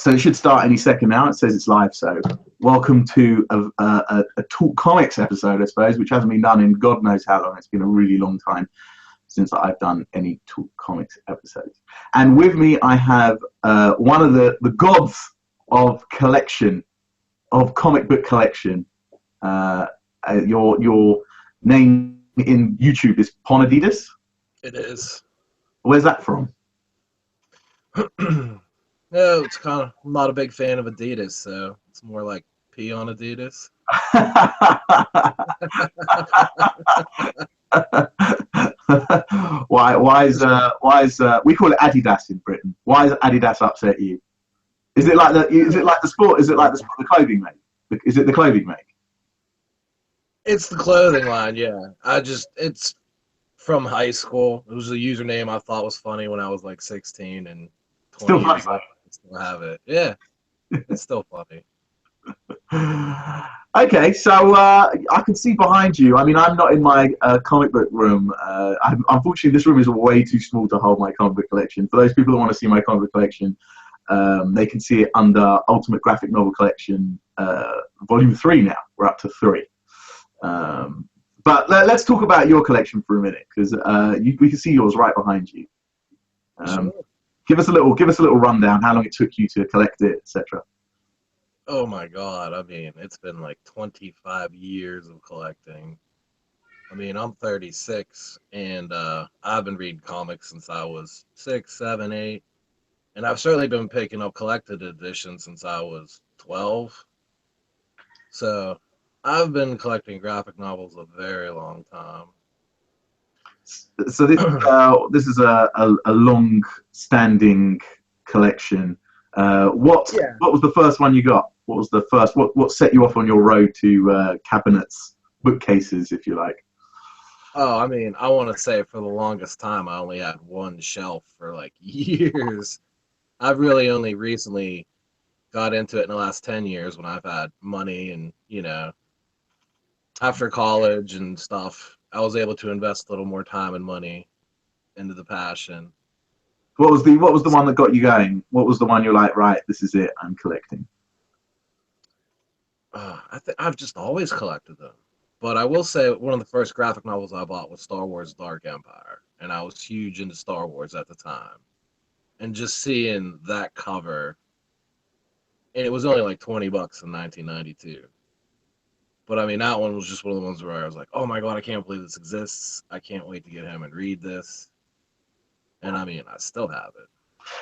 So it should start any second now. It says it's live. So welcome to a Talk Comics episode, I suppose, which hasn't been done in God knows how long. It's been a really long time since I've done any Talk Comics episodes. And with me, I have one of the gods of collection, of comic book collection. Your name in YouTube is Ponadidas? It is. Where's that from? No, it's kind of. I'm not a big fan of Adidas, so it's more like pee on Adidas. why is we call it Adidas in Britain? Why is Adidas upset you? Is it like the sport? Is it like the clothing make? Is it the clothing make? It's the clothing line, yeah. It's from high school. It was a username I thought was funny when I was like 16 and 20 Still years funny. old. I still have it. Yeah, it's still funny. Okay, so I can see behind you. I mean, I'm not in my comic book room. Unfortunately, this room is way too small to hold my comic book collection. For those people who want to see my comic book collection, they can see it under Ultimate Graphic Novel Collection, Volume 3 now. We're up to 3. But let's talk about your collection for a minute, because we can see yours right behind you. Sure. Give us a little rundown, how long it took you to collect it, etc. Oh my God. I mean, it's been like 25 years of collecting. I mean, I'm 36 and I've been reading comics since I was 6, 7, 8. And I've certainly been picking up collected editions since I was 12. So I've been collecting graphic novels a very long time. So this is a long-standing collection. What was the first one you got? What was the first? What set you off on your road to cabinets, bookcases, if you like? Oh, I mean, I want to say for the longest time I only had one shelf for like years. I've really only recently got into it in the last 10 years when I've had money and, after college and stuff, I was able to invest a little more time and money into the passion. What was the one that got you going? What was the one you're like, right, this is it, I'm collecting? I've just always collected them. But I will say one of the first graphic novels I bought was Star Wars Dark Empire. And I was huge into Star Wars at the time. And just seeing that cover, and it was only like $20 in 1992. But I mean, that one was just one of the ones where I was like, oh my God, I can't believe this exists. I can't wait to get him and read this. And I mean, I still have it.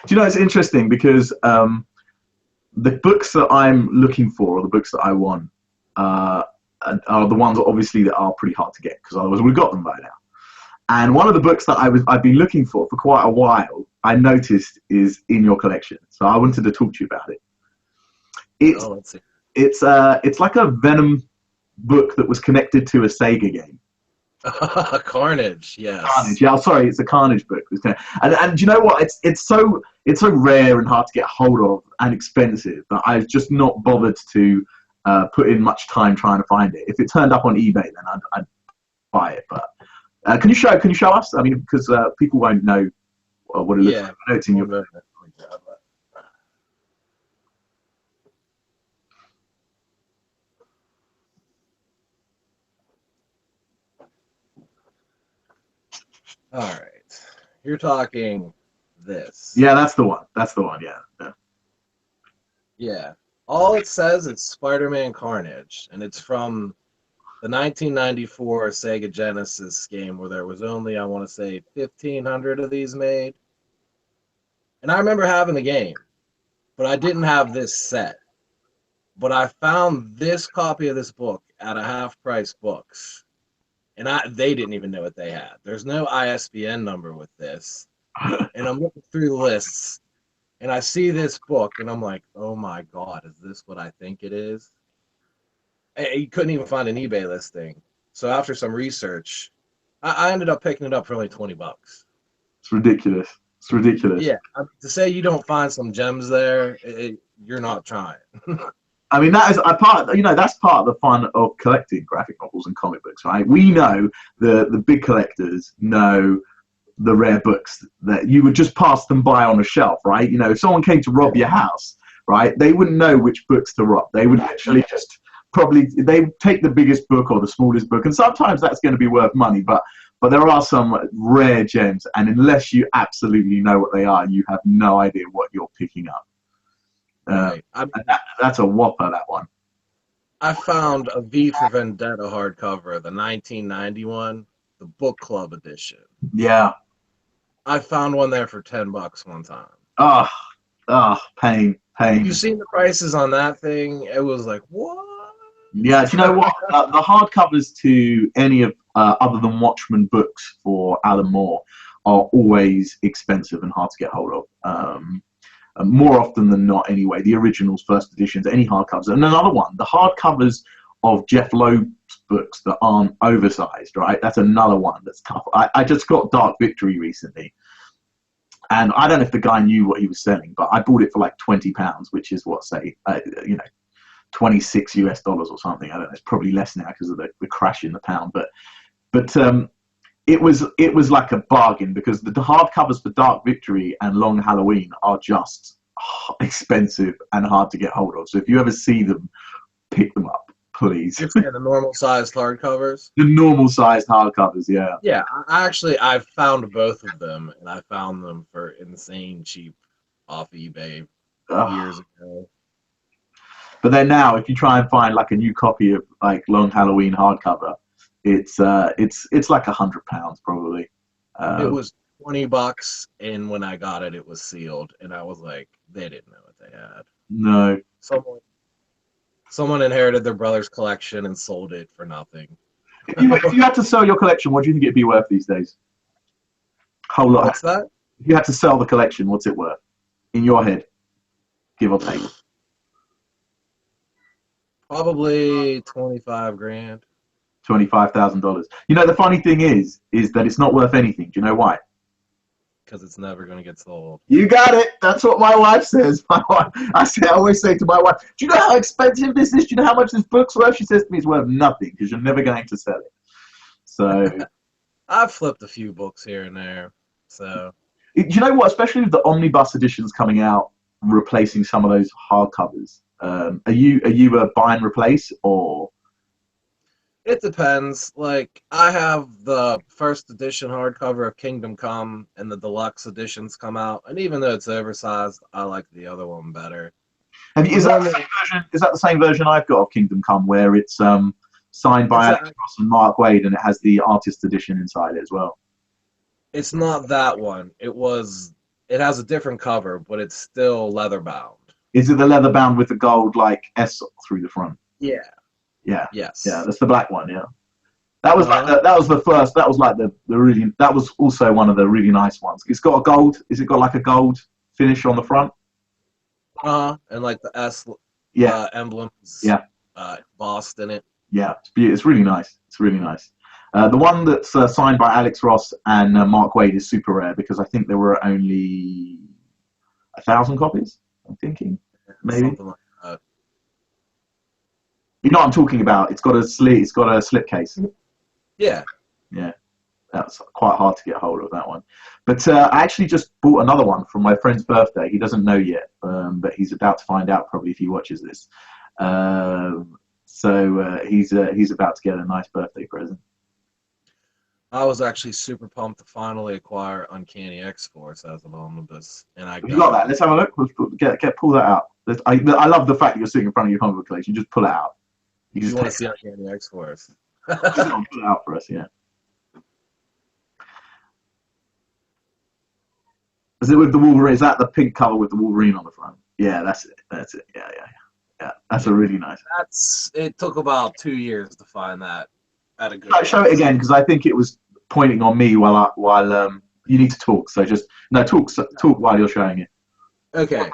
Do you know, it's interesting because the books that I'm looking for, or the books that I want, are the ones obviously that are pretty hard to get, because otherwise we've got them by now. And one of the books that I've been looking for quite a while, I noticed is in your collection. So I wanted to talk to you about it. Let's see. It's like a Venom book that was connected to a Sega game. Carnage, yes. Carnage, yeah. Sorry, it's a Carnage book. And do you know what? It's so rare and hard to get hold of and expensive that I've just not bothered to put in much time trying to find it. If it turned up on eBay, then I'd buy it. But can you show us? I mean, because people won't know what it looks like. I know it's in your book. All right. You're talking this. Yeah, that's the one. Yeah. Yeah. All it says is Spider-Man Carnage, and it's from the 1994 Sega Genesis game where there was only, I want to say, 1,500 of these made. And I remember having the game, but I didn't have this set. But I found this copy of this book at a half-price books. And they didn't even know what they had. There's no ISBN number with this. And I'm looking through the lists, and I see this book, and I'm like, oh my God, is this what I think it is? You couldn't even find an eBay listing. So after some research, I ended up picking it up for only $20. It's ridiculous. Yeah, to say you don't find some gems there, you're not trying. I mean, that is a part. That's part of the fun of collecting graphic novels and comic books, right? We know the big collectors know the rare books that you would just pass them by on a shelf, right? If someone came to rob your house, right? They wouldn't know which books to rob. They would actually just they take the biggest book or the smallest book, and sometimes that's going to be worth money, but there are some rare gems, and unless you absolutely know what they are, you have no idea what you're picking up. Right. That's a whopper, that one. I found a V for Vendetta hardcover, the 1991, the book club edition. Yeah. I found one there for $10 one time. Pain. You seen the prices on that thing? It was like, what? Yeah, do you know what? The hardcovers to any of other than Watchmen books for Alan Moore are always expensive and hard to get hold of. More often than not, anyway. The originals, first editions, any hardcovers. And another one, the hardcovers of Jeff Loeb's books that aren't oversized, right? That's another one that's tough. I just got Dark Victory recently, and I don't know if the guy knew what he was selling, but I bought it for like £20, which is what, say, $26 US or something. I don't know. It's probably less now because of the crash in the pound, but it was like a bargain, because the hardcovers for Dark Victory and Long Halloween are just expensive and hard to get hold of. So if you ever see them, pick them up, please. You're saying the normal sized hardcovers? The normal sized hardcovers, yeah. Yeah, I found both of them, and I found them for insane cheap off eBay years ago. But then now, if you try and find like a new copy of like Long Halloween hardcover, it's like £100 probably. It was $20, and when I got it, it was sealed, and I was like, they didn't know what they had. No. Someone inherited their brother's collection and sold it for nothing. If you had to sell your collection, what do you think it'd be worth these days? Whole lot. What's that? If you had to sell the collection, what's it worth in your head, give or take? Probably 25 grand. $25,000. You know, the funny thing is that it's not worth anything. Do you know why? Because it's never going to get sold. You got it. That's what my wife says. I always say to my wife, do you know how expensive this is? Do you know how much this book's worth? She says to me, it's worth nothing because you're never going to sell it. So I've flipped a few books here and there. So do you know what? Especially with the omnibus editions coming out, replacing some of those hardcovers. Are you a buy and replace, or? It depends. Like, I have the first edition hardcover of Kingdom Come, and the deluxe editions come out. And even though it's oversized, I like the other one better. Is that the same version I've got of Kingdom Come, where it's signed by Alex Ross and Mark Waid, and it has the artist edition inside it as well? It's not that one. It has a different cover, but it's still leather bound. Is it the leather bound with the gold like S through the front? Yeah. Yeah. Yes. Yeah, that's the black one. Yeah. That was that was the first. That was like the really. That was also one of the really nice ones. It's got a gold. Is it got like a gold finish on the front? And like the S emblems. Yeah. Embossed in it. Yeah, it's really nice. It's really nice. The one that's signed by Alex Ross and Mark Waid is super rare, because I think there were only 1,000 copies. I'm thinking maybe. Something like that. You know what I'm talking about? It's got a slipcase. Yeah. Yeah. That's quite hard to get hold of, that one. But I actually just bought another one for my friend's birthday. He doesn't know yet, but he's about to find out probably if he watches this. So he's about to get a nice birthday present. I was actually super pumped to finally acquire Uncanny X-Force as an omnibus, and you got that? Let's have a look. Pull that out. I love the fact that you're sitting in front of your comic book collection. Just pull it out. You want to see Uncanny X-Force? Pull it out for us, yeah. Is it with the Wolverine? Is that the pink cover with the Wolverine on the front? Yeah, that's it. That's it. Yeah. That's a really nice. It took about 2 years to find that at a good. Show it again, because I think it was pointing on me while you need to talk. So just talk while you're showing it. Okay.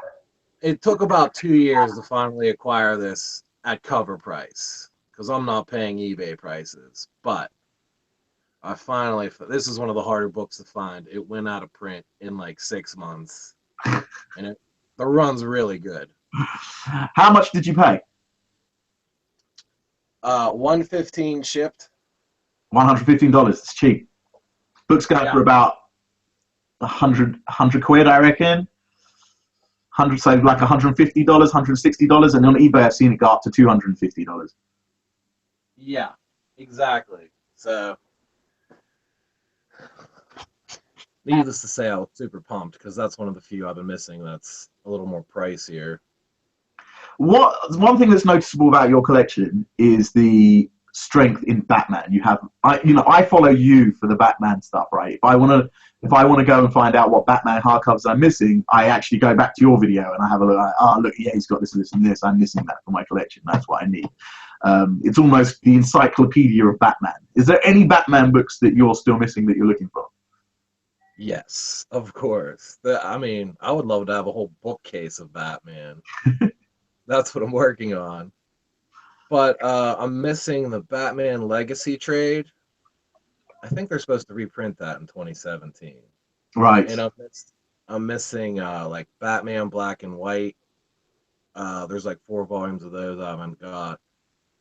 It took about 2 years to finally acquire this at cover price, because I'm not paying eBay prices. But I finally, this is one of the harder books to find. It went out of print in like 6 months, and the run's really good. How much did you pay? $115 shipped. $115. It's cheap. Books go for about 100 quid, I reckon. So like $150, $160, and on eBay I've seen it go up to $250. Yeah, exactly. So, needless to say, I was super pumped because that's one of the few I've been missing that's a little more pricier. One thing that's noticeable about your collection is the strength in Batman. I follow you for the Batman stuff, right? If I want to go and find out what Batman hardcovers I'm missing, I actually go back to your video and I have a look. Look, yeah, he's got this and this and this. I'm missing that for my collection. That's what I need. It's almost the encyclopedia of Batman. Is there any Batman books that you're still missing that you're looking for? Yes, of course. I mean, I would love to have a whole bookcase of Batman. That's what I'm working on. But I'm missing the Batman Legacy trade. I think they're supposed to reprint that in 2017. Right. And I'm missing like Batman Black and White. There's like 4 volumes of those I haven't got.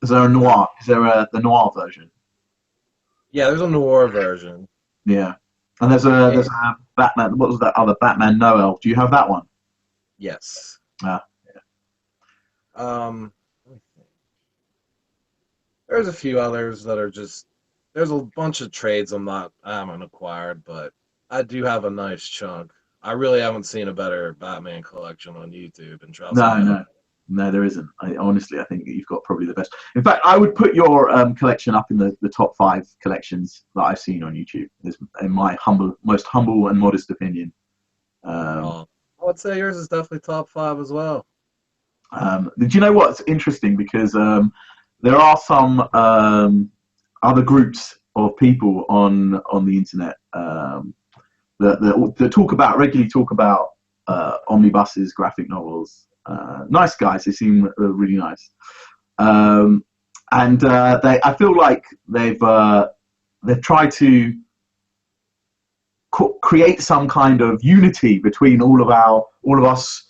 Is there a noir? Is there the noir version? Yeah, there's a noir version. Yeah. And there's a Batman. What was that other Batman Noel? Do you have that one? Yes. Ah. Let me think. There's a few others that are just. There's a bunch of trades I haven't acquired, but I do have a nice chunk. I really haven't seen a better Batman collection on YouTube, and trust me. No, there isn't. Honestly, I think you've got probably the best. In fact, I would put your collection up in the top 5 collections that I've seen on YouTube. In my most humble and modest opinion. I would say yours is definitely top 5 as well. Do you know what's interesting? Because there are some other groups of people on the internet that regularly talk about omnibuses, graphic novels. Nice guys, they seem really nice, and I feel like they've tried to create some kind of unity between all of us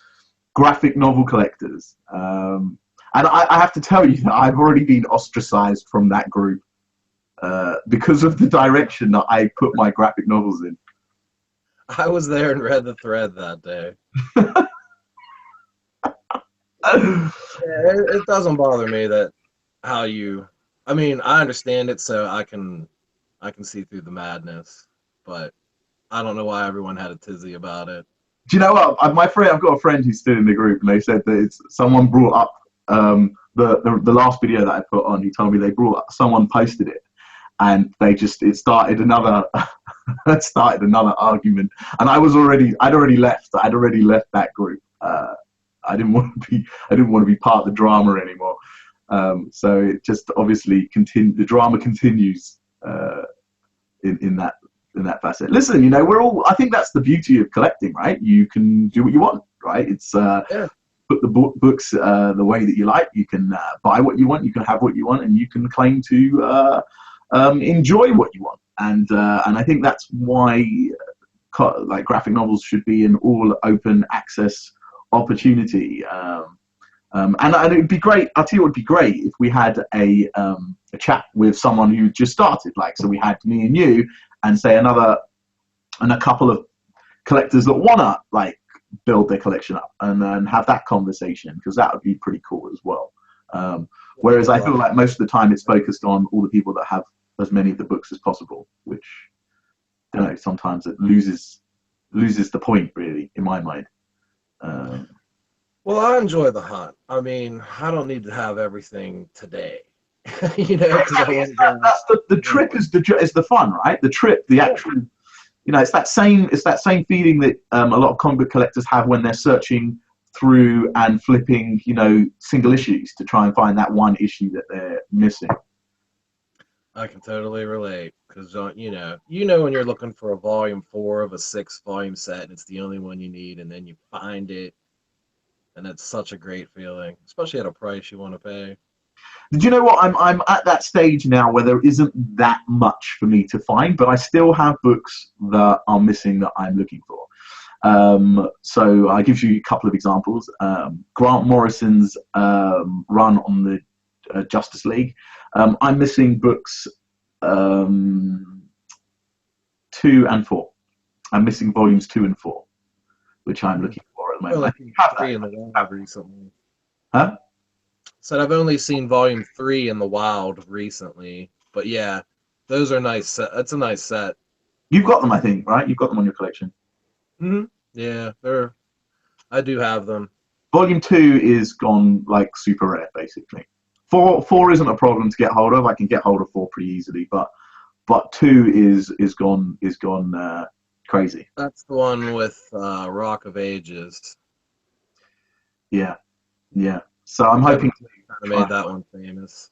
graphic novel collectors. And I have to tell you that I've already been ostracized from that group because of the direction that I put my graphic novels in. I was there and read the thread that day. It doesn't bother me that how you. I mean, I understand it, so I can see through the madness, but I don't know why everyone had a tizzy about it. Do you know what? I've got a friend who's still in the group, and they said that someone brought up the last video that I put on. He told me someone posted it, and it started another argument, and I'd already left that group. I didn't want to be part of the drama anymore. So it just obviously the drama continues in that facet. Listen, I think that's the beauty of collecting, right? You can do what you want, right? It's put the books the way that you like. You can buy what you want, you can have what you want, and you can claim to enjoy what you want. And I think that's why like graphic novels should be an all open access opportunity. And it'd be great. I'll tell you what would be great if we had a chat with someone who just started. Like, so we had me and you, and say a couple of collectors that wanna like build their collection up and have that conversation, because that would be pretty cool as well. Whereas I feel like most of the time it's focused on all the people that have as many of the books as possible, which sometimes it loses the point, really, in my mind. Well, I enjoy the hunt. I mean, I don't need to have everything today. That's the trip is the fun, right? The trip, the actual, it's that same feeling that a lot of comic book collectors have when they're searching through and flipping, single issues to try and find that one issue that they're missing. I can totally relate, because when you're looking for a volume 4 of a 6-volume set and it's the only one you need, and then you find it, and it's such a great feeling, especially at a price you want to pay. Did you know what? I'm at that stage now where there isn't that much for me to find, but I still have books that are missing that I'm looking for. So I give you a couple of examples. Grant Morrison's run on the Justice League. I'm missing books 2 and 4. I'm missing volumes 2 and 4, which I'm looking for. at the I've moment. only I think seen you have that. three in the wild recently. Huh? Said I've only seen volume 3 in the wild recently, but yeah, those are nice. That's a nice set. You've got them, I think, right? You've got them on your collection. Yeah, they're. I do have them. Volume 2 is gone like super rare, basically. Four isn't a problem to get hold of. I can get hold of 4 pretty easily, but 2 is gone crazy. That's the one with Rock of Ages. Yeah, yeah. So I'm Kevin hoping to kind of try. made that one famous.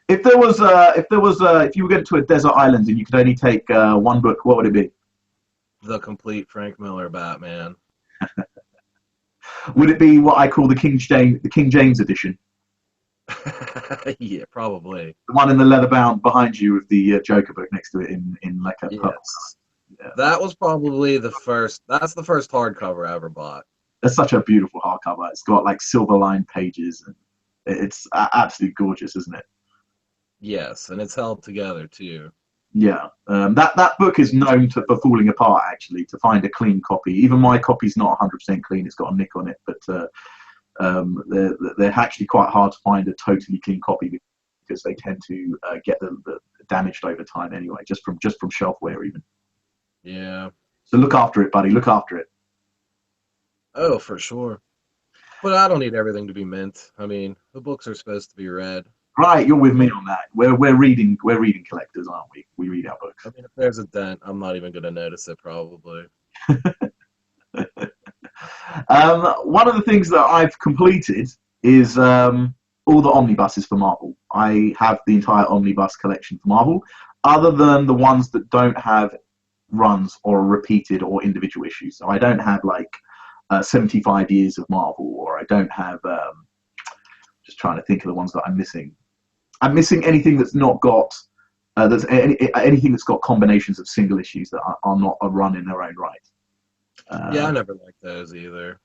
If you were getting to a desert island and you could only take one book, what would it be? The complete Frank Miller Batman. Would it be what I call the King James edition, Yeah, probably. the one in the leather bound behind you with the Joker book next to it in like a purple? Yes. Yeah, That was probably the first. That's the first hardcover I ever bought. it's such a beautiful hardcover. It's got like silver lined pages and it's absolutely gorgeous, isn't it? Yes, and it's held together too. Yeah, that book is known for falling apart. Actually, to find a clean copy, even my copy's not 100% clean. It's got a nick on it, but they're actually quite hard to find a totally clean copy because they tend to get the damaged over time anyway, just from shelf wear even. Yeah. So look after it, buddy. Look after it. Oh, for sure. But I don't need everything to be mint. I mean, the books are supposed to be read. Right, you're with me on that. We're reading collectors, aren't we? We read our books. I mean, if there's a dent, I'm not even going to notice it probably. One of the things that I've completed is all the omnibuses for Marvel. I have the entire omnibus collection for Marvel, other than the ones that don't have runs or repeated or individual issues. So I don't have like 75 years of Marvel, or I don't have. Just trying to think of the ones that I'm missing. I'm missing anything that's not got. Anything that's got combinations of single issues that are not a run in their own right. Yeah, I Uh, never liked those either.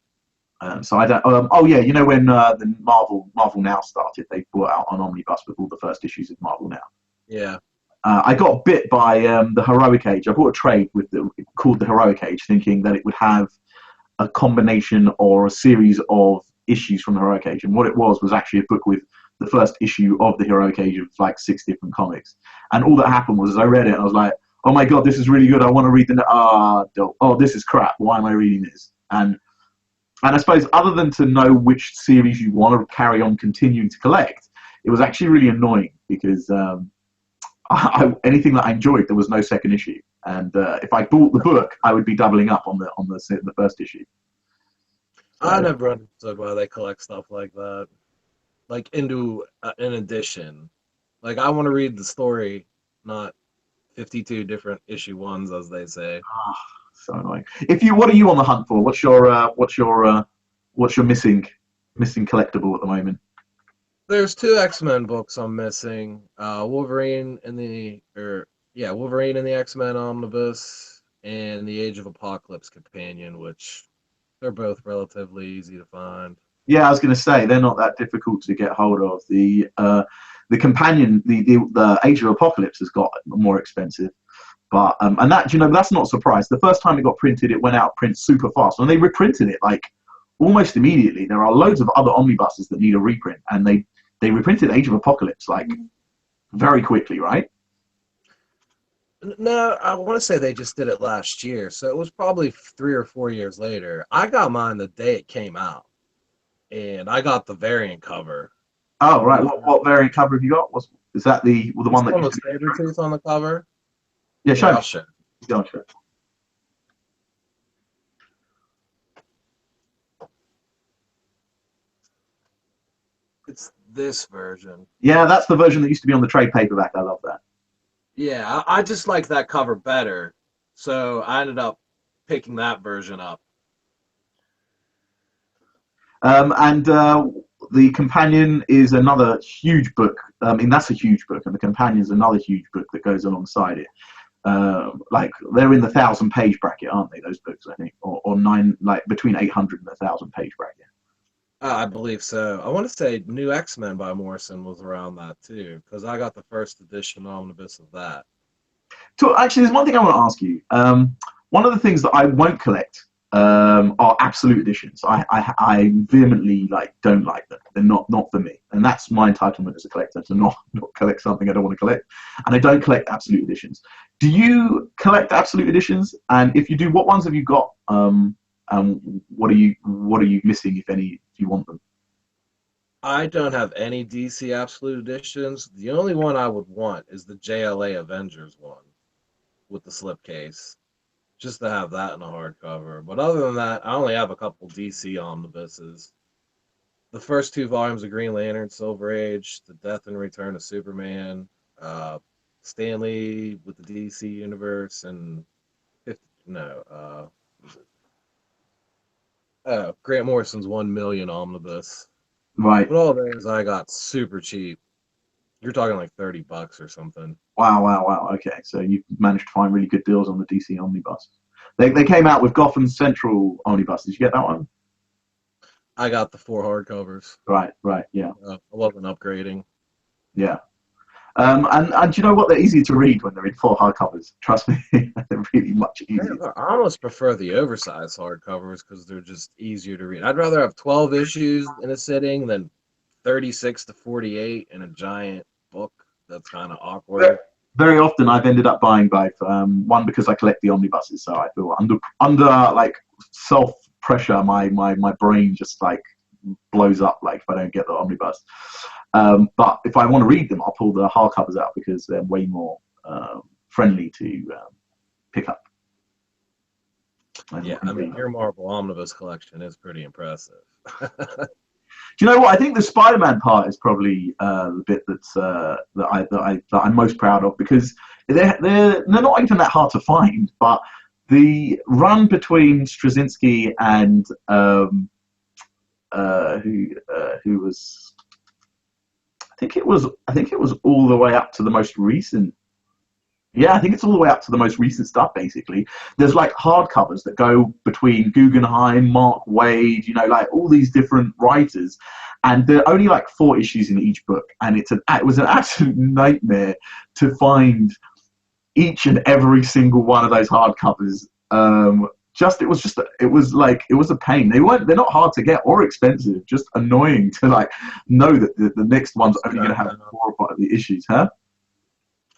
so I don't. Oh yeah, you know when the Marvel Now started, they brought out an omnibus with all the first issues of Marvel Now. Yeah. I got bit by the Heroic Age. I bought a trade called the Heroic Age, thinking that it would have a combination or a series of issues from the Heroic Age, and what it was actually a book with the first issue of the Heroic Age of like 6 different comics. And all that happened was I read it and I was like, oh my god, this is really good. I want to read this is crap. Why am I reading this? And I suppose other than to know which series you want to carry on continuing to collect, it was actually really annoying because anything that I enjoyed, there was no second issue. And if I bought the book, I would be doubling up on the first issue. I So, never understood why they collect stuff like that. Like into an edition. Like I want to read the story, not 52 different issue ones, as they say. so annoying. What are you on the hunt for? What's your missing collectible at the moment? There's 2 X-Men books I'm missing. Wolverine and the X-Men Omnibus, and the Age of Apocalypse Companion, which they're both relatively easy to find. Yeah, I was going to say they're not that difficult to get hold of. The companion, the Age of Apocalypse has got more expensive, but and that that's not a surprise. The first time it got printed, it went out print super fast, and they reprinted it like almost immediately. There are loads of other omnibuses that need a reprint, and they reprinted Age of Apocalypse like very quickly, right? No, I want to say they just did it last year, so it was probably 3 or 4 years later. I got mine the day it came out, and I got the variant cover. Oh, right. The What variant cover have you got? Is that the one that one used with to be? Sabretooth on the cover. Yeah, Here, show I'll me. show. Go on, show me. It's this version. Yeah, that's the version that used to be on the trade paperback. I love that. Yeah, I just like that cover better, so I ended up picking that version up. And the companion is another huge book. I mean, that's a huge book, and the companion is another huge book that goes alongside it. Like they're in the 1,000-page bracket, aren't they? Those books, I think, or nine, like between 800 and 1,000-page bracket. I believe so. I want to say New X-Men by Morrison was around that too, because I got the first edition omnibus of that. So actually, there's one thing I want to ask you. One of the things that I won't collect are absolute editions. I vehemently don't like them. They're not for me, and that's my entitlement as a collector to not collect something I don't want to collect. And I don't collect absolute editions. Do you collect absolute editions? And if you do, what ones have you got? What are you missing, if any, if you want them? I don't have any DC Absolute Editions. The only one I would want is the JLA Avengers one with the slipcase, just to have that in a hardcover. But other than that, I only have a couple DC omnibuses. The first two volumes of Green Lantern, Silver Age, The Death and Return of Superman, uh, Stanley with the DC Universe, and 50, no, Grant Morrison's 1 million omnibus. Right. But all those I got super cheap. You're talking like $30 or something. Wow, wow, wow. Okay, so you managed to find really good deals on the DC omnibus. They came out with Gotham Central omnibus. Did you get that one? I got the four hardcovers. Right, right, yeah, I wasn't upgrading. yeah. And do you know what? They're easy to read when they're in four hardcovers. Trust me, they're really much easier. I almost prefer the oversized hardcovers because they're just easier to read. I'd rather have 12 issues in a sitting than 36 to 48 in a giant book that's kind of awkward. Very often, I've ended up buying both. One because I collect the omnibuses, so I feel under like self pressure, my brain just like blows up like if I don't get the omnibus. But if I want to read them, I'll pull the hardcovers out because they're way more friendly to pick up. Yeah, I mean, your Marvel Omnibus collection is pretty impressive. Do you know what? I think the Spider-Man part is probably the bit that I'm most proud of because they're not even that hard to find. But the run between Straczynski and who was, I think it was all the way up to the most recent. Yeah, I think it's all the way up to the most recent stuff, basically. There's like hardcovers that go between Guggenheim, Mark Waid, like all these different writers. And there are only like 4 issues in each book. And it was an absolute nightmare to find each and every single one of those hardcovers. It was a pain. They're not hard to get or expensive, just annoying to like know that the next one's only going to have 4 or 5 of the issues, huh?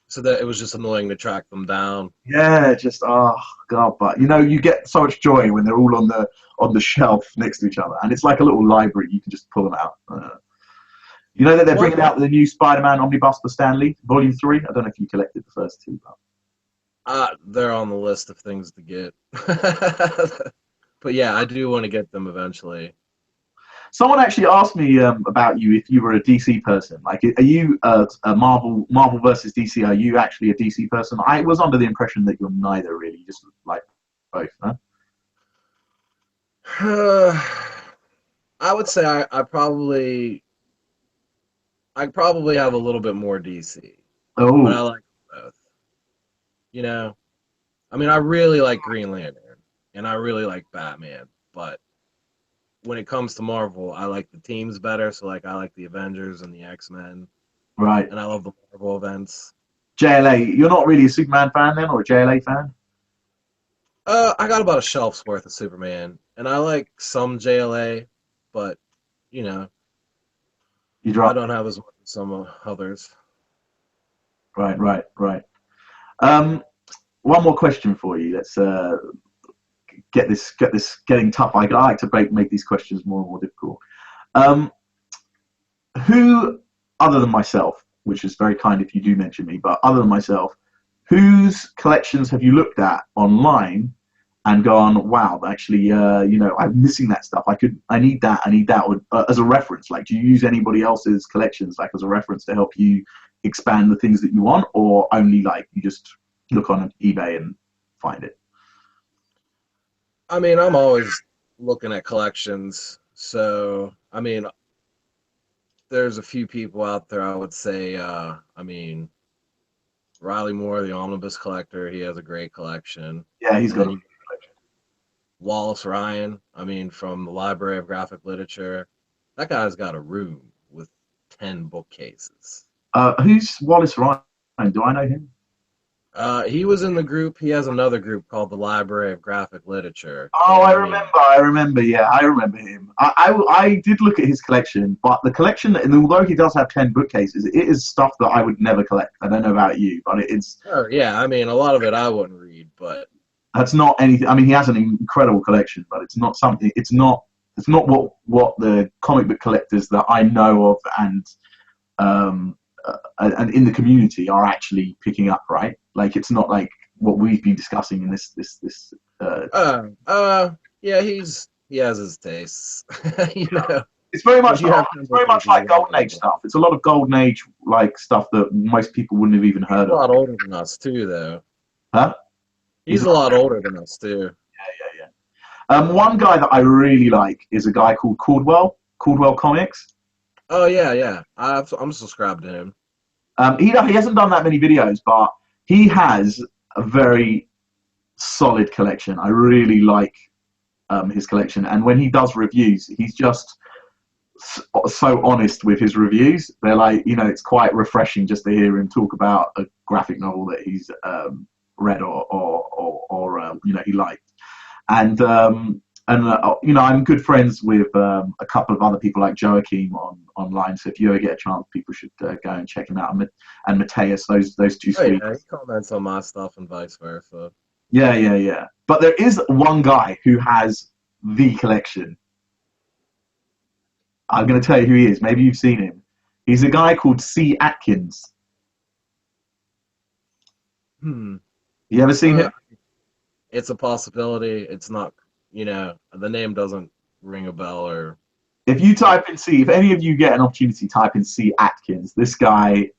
So that it was just annoying to track them down. Yeah, just oh god, but you get so much joy when they're all on the shelf next to each other, and it's like a little library. You can just pull them out. You know that they're bringing out the new Spider-Man omnibus for Stan Lee, Volume 3. I don't know if you collected the first 2, but they're on the list of things to get. But yeah, I do want to get them eventually. Someone actually asked me about you if you were a DC person. Like, are you a Marvel versus DC? Are you actually a DC person? I was under the impression that you're neither, really. Just like both, huh? I would say I probably have a little bit more DC, but I Oh, like both. I mean, I really like Green Lantern and I really like Batman, but when it comes to Marvel, I like the teams better. So like I like the Avengers and the X-Men, right. and I love the Marvel events. JLA. You're not really a Superman fan then, or a JLA fan? I got about a shelf's worth of Superman, and I like some JLA, but you know, You I drop. don't have as much as some others. Right, right, right. Um, One more question for you. Let's get this getting tough. I like to make these questions more and more difficult. Um, who, other than myself, which is very kind if you do mention me, but other than myself, whose collections have you looked at online and gone, wow, actually, I'm missing that stuff. I need that, or, as a reference. Like, do you use anybody else's collections like as a reference to help you expand the things that you want, or only like you just look on eBay and find it? I mean, I'm always looking at collections, so I mean, there's a few people out there. I would say, I mean, Riley Moore, the Omnibus collector, he has a great collection, Yeah, he's and got then a you Wallace Ryan, I mean, from the Library of Graphic Literature. That guy's got a room with 10 bookcases. who's Wallace Ryan? Do I know him? He was in the group. He has another group called the Library of Graphic Literature. Oh, I remember. I remember. Yeah, I remember him. I did look at his collection, but the collection, and although he does have 10 bookcases, it is stuff that I would never collect. I don't know about you, but it's Oh yeah, I mean a lot of it I wouldn't read, but that's not anything. I mean, he has an incredible collection, but it's not something. It's not what the comic book collectors that I know of um and in the community are actually picking up. Right? Like it's not like what we've been discussing in this. yeah, he has his tastes, you know. It's very If much you have it's 10 very much bookcases, like you gotta Golden go Age for it. stuff. It's a lot of Golden Age like stuff that most people wouldn't have even He's heard a of. lot older than us too, though. Huh? He's a lot older than us too. Yeah, yeah. One guy that I really like is a guy called Caldwell Comics. Oh yeah, yeah. I'm subscribed to him. He hasn't done that many videos, but he has a very solid collection. I really like his collection, and when he does reviews, he's just so honest with his reviews. They're like, it's quite refreshing just to hear him talk about a graphic novel that he's read or he liked. And I'm good friends with a couple of other people like Joachim online. So if you ever get a chance, people should go and check him out. And Mateus, those two Oh Swedes. yeah, he comments on my stuff and vice versa. Yeah, yeah, yeah. But there is one guy who has the collection. I'm going to tell you who he is. Maybe you've seen him. He's a guy called C. Atkins. Hmm. You ever seen Uh, him? it's a possibility. It's not, the name doesn't ring a bell or. If you type in C, if any of you get an opportunity, type in C. Atkins. This guy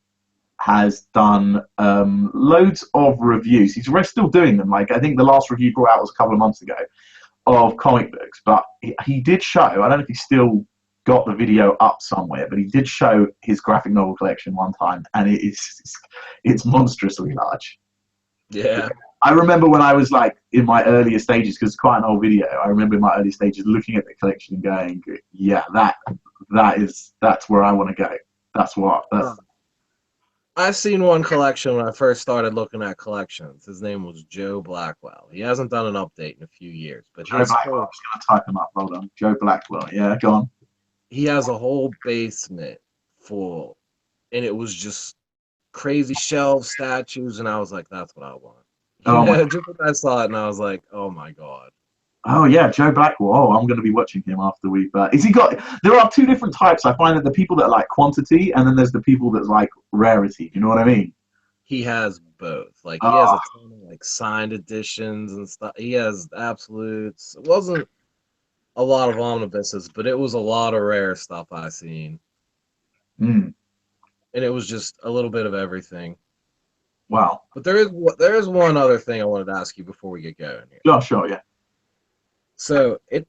has done loads of reviews. He's still doing them. Like I think the last review brought out was a couple of months ago of comic books. But he did show. I don't know if he still got the video up somewhere, but he did show his graphic novel collection one time, and it's monstrously large. Yeah. I remember when I was like in my earlier stages, because it's quite an old video. I remember in my early stages looking at the collection and going, "Yeah, that's where I want to go. That's." I've seen one collection when I first started looking at collections. His name was Joe Blackwell. He hasn't done an update in a few years, but Joe Blackwell. I'm just going to type him up. Hold on, Joe Blackwell. Yeah, go on. he has a whole basement full, and it was just crazy shelves, statues, and I was like, that's what I want. Oh my. Just when I saw it, and I was like, oh my god. Oh yeah, Joe Blackwell. Oh, I'm going to be watching him after we've. Is he got? There are two different types. I find that the people that like quantity, and then there's the people that like rarity. Do you know what I mean? He has both. Like he has Oh, a ton of like signed editions and stuff. He has absolutes. It wasn't a lot of omnibuses, but it was a lot of rare stuff I seen, mm, and it was just a little bit of everything. wow. But there is one other thing I wanted to ask you before we get going here. Yeah, sure, yeah. So it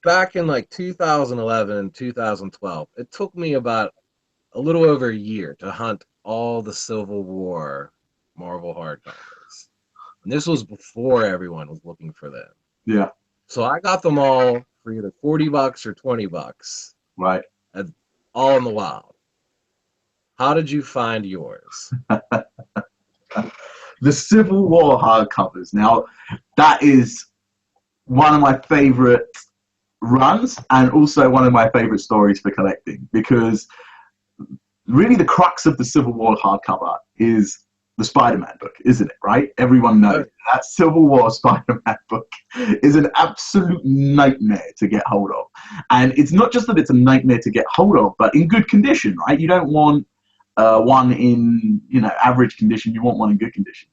back in like 2011 and 2012, it took me about a little over a year to hunt all the Civil War Marvel hardcovers. And this was before everyone was looking for them. Yeah, So I got them all for either $40 or $20, right. all in the wild. How did you find yours? The Civil War hardcovers. Now, that is one of my favorite runs and also one of my favorite stories for collecting because really the crux of the Civil War hardcover is the Spider-Man book, isn't it, right? Everyone knows that Civil War Spider-Man book is an absolute nightmare to get hold of. And it's not just that it's a nightmare to get hold of, but in good condition, right? You don't want one in, average condition. You want one in good condition.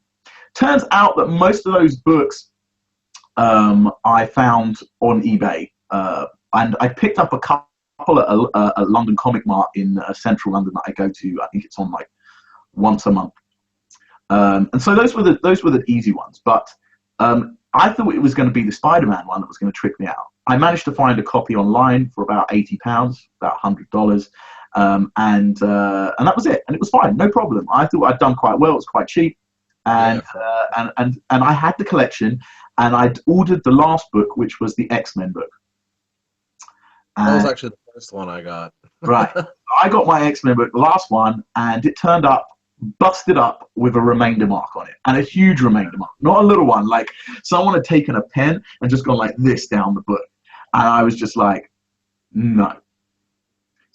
Turns out that most of those books I found on eBay. And I picked up a couple at a London Comic Mart in central London that I go to. I think it's on like once a month. And so those were the easy ones. But I thought it was going to be the Spider-Man one that was going to trick me out. I managed to find a copy online for about £80, about $100. And that was it. And it was fine, no problem. I thought I'd done quite well. It was quite cheap. And I had the collection, and I'd ordered the last book, which was the X-Men book. That was actually the first one I got. Right. I got my X-Men book, the last one, and it turned up busted up with a remainder mark on it, and a huge remainder mark, not a little one. Like someone had taken a pen and just gone like this down the book, and I was just like, no.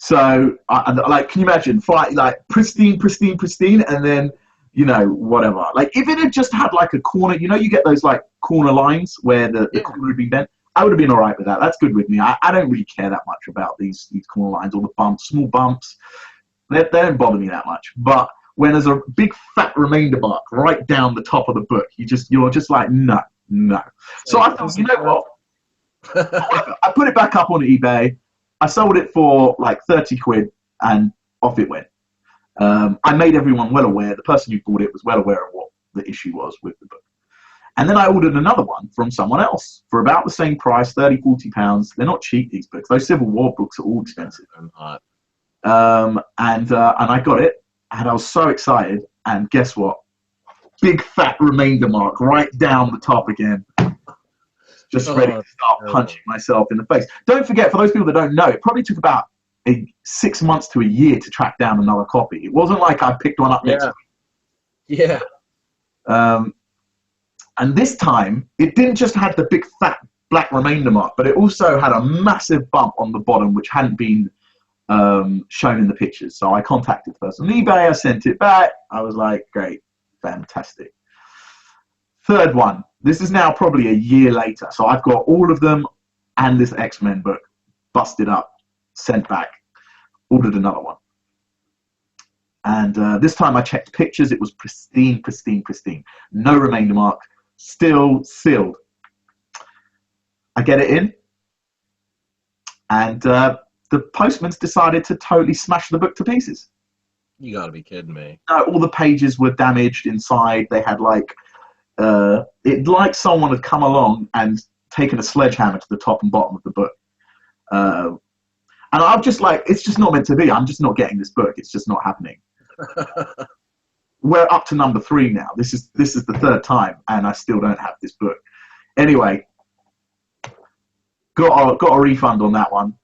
So, like, can you imagine, like pristine, and then, you know, whatever. Like, if it had just had like a corner, you know, you get those like corner lines where the corner had been bent. I would have been all right with that. That's good with me. I don't really care that much about these corner lines or the bumps, small bumps. They don't bother me that much. But when there's a big fat remainder mark right down the top of the book, you're just like, no. So I thought, you know what? I put it back up on eBay. I sold it for like 30 quid and off it went. I made everyone well aware. The person who bought it was well aware of what the issue was with the book. And then I ordered another one from someone else for about the same price, 30, 40 pounds. They're not cheap, these books. Those Civil War books are all expensive. And I got it, and I was so excited. And guess what? Big fat remainder mark right down the top again. Just ready to start punching myself in the face. Don't forget, for those people that don't know, it probably took about 6 months to a year to track down another copy. It wasn't like I picked one up next week. Yeah. And this time, it didn't just have the big fat black remainder mark, but it also had a massive bump on the bottom, which hadn't been shown in the pictures. So I contacted the person on eBay. I sent it back. I was like, great, fantastic. Third one. This is now probably a year later. So I've got all of them and this X-Men book busted up, sent back, ordered another one. And this time I checked pictures. It was pristine. No remainder mark. Still sealed. I get it in. And the postman's decided to totally smash the book to pieces. You gotta be kidding me. No, all the pages were damaged inside. They had like... like someone had come along and taken a sledgehammer to the top and bottom of the book. And I'm just like, it's just not meant to be. I'm just not getting this book. It's just not happening. We're up to number 3 now. This is the third time, and I still don't have this book. Anyway, got a refund on that one.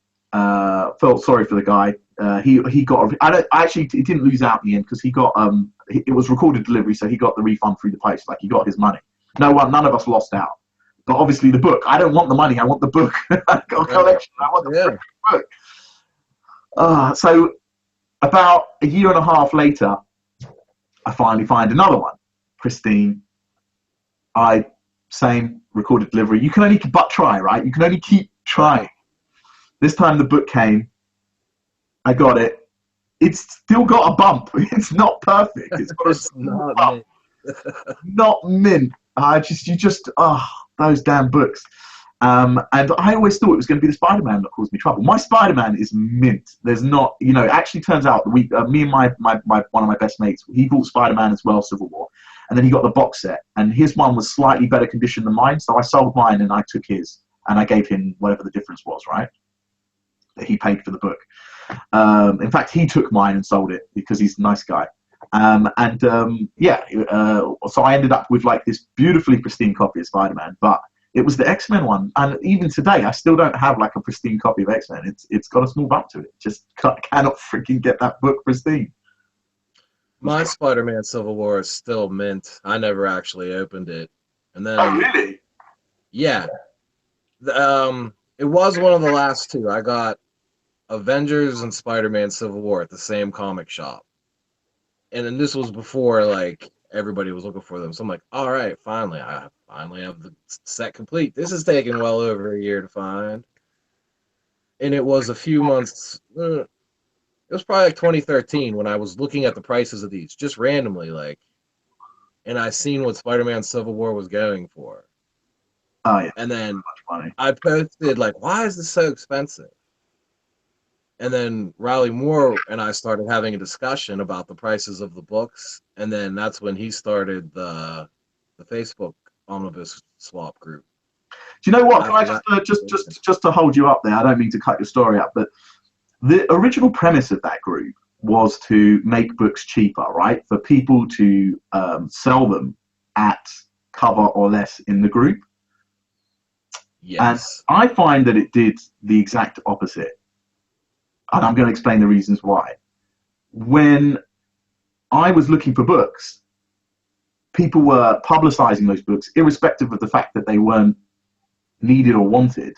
Felt sorry for the guy. He got. He didn't lose out in the end because he got. It was recorded delivery, so he got the refund through the post. Like he got his money. None of us lost out. But obviously the book. I don't want the money. I want the book. I got a collection. I want the book. So about a year and a half later, I finally find another one, pristine. Same recorded delivery. You can only but try, right? You can only keep trying. This time the book came. I got it. It's still got a bump. It's not perfect. It's got a small bump. Not mint. Those damn books. And I always thought it was going to be the Spider-Man that caused me trouble. My Spider-Man is mint. There's not, it actually turns out me and my one of my best mates, he bought Spider-Man as well, Civil War, and then he got the box set, and his one was slightly better condition than mine, so I sold mine and I took his, and I gave him whatever the difference was, right? That he paid for the book. In fact, he took mine and sold it because he's a nice guy. So I ended up with like this beautifully pristine copy of Spider-Man, but it was the X-Men one, and even today I still don't have like a pristine copy of X-Men. It's got a small bump to it. Just cannot freaking get that book pristine. My Spider-Man Civil War is still mint. I never actually opened it, and then really? Yeah, it was one of the last two. I got Avengers and Spider-Man Civil War at the same comic shop, and then this was before like everybody was looking for them. So I'm like, all right, I finally have the set complete. This is taking well over a year to find. And it was a few months, it was probably like 2013 when I was looking at the prices of these, just randomly, like, and I seen what Spider-Man Civil War was going for. Oh, yeah. And then I posted, like, why is this so expensive? And then Riley Moore and I started having a discussion about the prices of the books, and then that's when he started the Facebook Omnibus swap group. Do you know what? Can I just to hold you up there? I don't mean to cut your story up, but the original premise of that group was to make books cheaper, right? For people to sell them at cover or less in the group. Yes. And I find that it did the exact opposite. And I'm going to explain the reasons why. When I was looking for books, people were publicizing those books, irrespective of the fact that they weren't needed or wanted.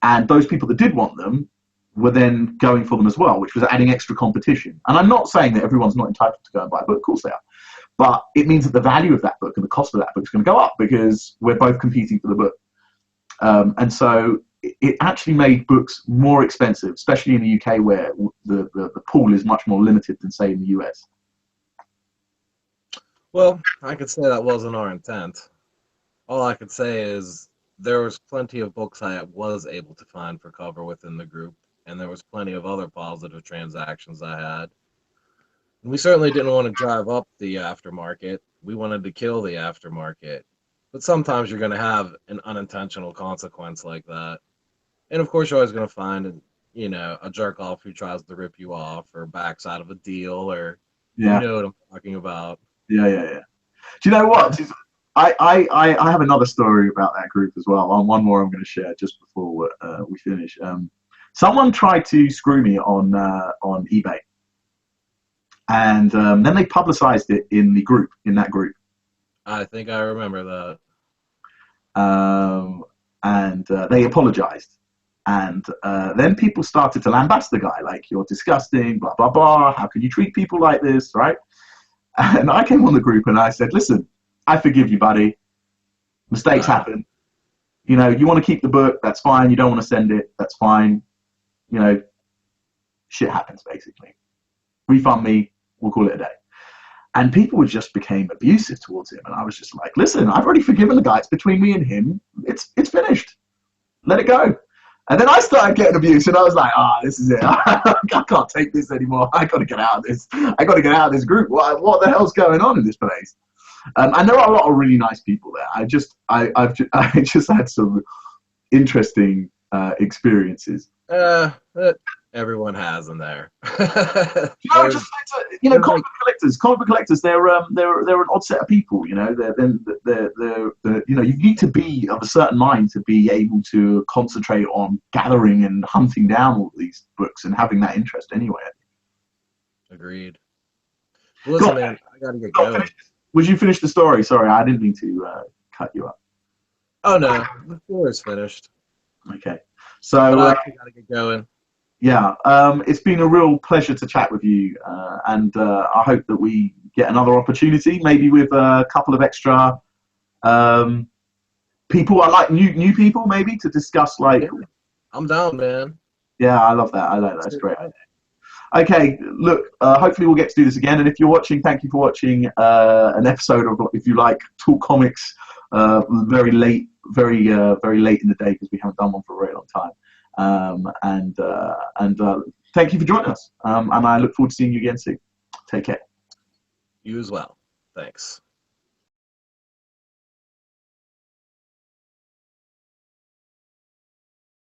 And those people that did want them were then going for them as well, which was adding extra competition. And I'm not saying that everyone's not entitled to go and buy a book, of course they are. But it means that the value of that book and the cost of that book is going to go up because we're both competing for the book. And so it actually made books more expensive, especially in the UK where the pool is much more limited than, say, in the US. Well, I could say that wasn't our intent. All I could say is there was plenty of books I was able to find for cover within the group, and there was plenty of other positive transactions I had. And we certainly didn't want to drive up the aftermarket. We wanted to kill the aftermarket. But sometimes you're going to have an unintentional consequence like that. And of course, you're always going to find, a jerk off who tries to rip you off or backs out of a deal, or Yeah. you know what I'm talking about. Yeah. Do you know what? I have another story about that group as well. One more I'm going to share just before we finish. Someone tried to screw me on eBay, and then they publicized it in that group. I think I remember that. And they apologized. And then people started to lambast the guy, like, you're disgusting, blah, blah, blah. How can you treat people like this, right? And I came on the group and I said, listen, I forgive you, buddy. Mistakes happen. You want to keep the book, that's fine. You don't want to send it, that's fine. Shit happens, basically. Refund me, we'll call it a day. And people just became abusive towards him. And I was just like, listen, I've already forgiven the guy. It's between me and him. It's finished. Let it go. And then I started getting abused, and I was like, this is it. I can't take this anymore. I got to get out of this. I got to get out of this group. What the hell's going on in this place? And there are a lot of really nice people there. I just had some interesting experiences. Everyone has in there. Comic book collectors. They're an odd set of people. They're you need to be of a certain mind to be able to concentrate on gathering and hunting down all these books and having that interest anyway. Agreed. Well, listen, man, I gotta get going. Would you finish the story? Sorry, I didn't mean to cut you up. Oh no, the story is finished. Okay, so but I gotta get going. Yeah, it's been a real pleasure to chat with you, and I hope that we get another opportunity, maybe with a couple of extra people. I like new people, maybe, to discuss, like... Yeah, I'm down, man. Yeah, I love that. I like that. That's great. Okay, look, hopefully we'll get to do this again, and if you're watching, thank you for watching an episode of, if you like, Talk Comics, very late in the day, because we haven't done one for a very long time. And thank you for joining us. And I look forward to seeing you again soon. Take care. You as well. Thanks.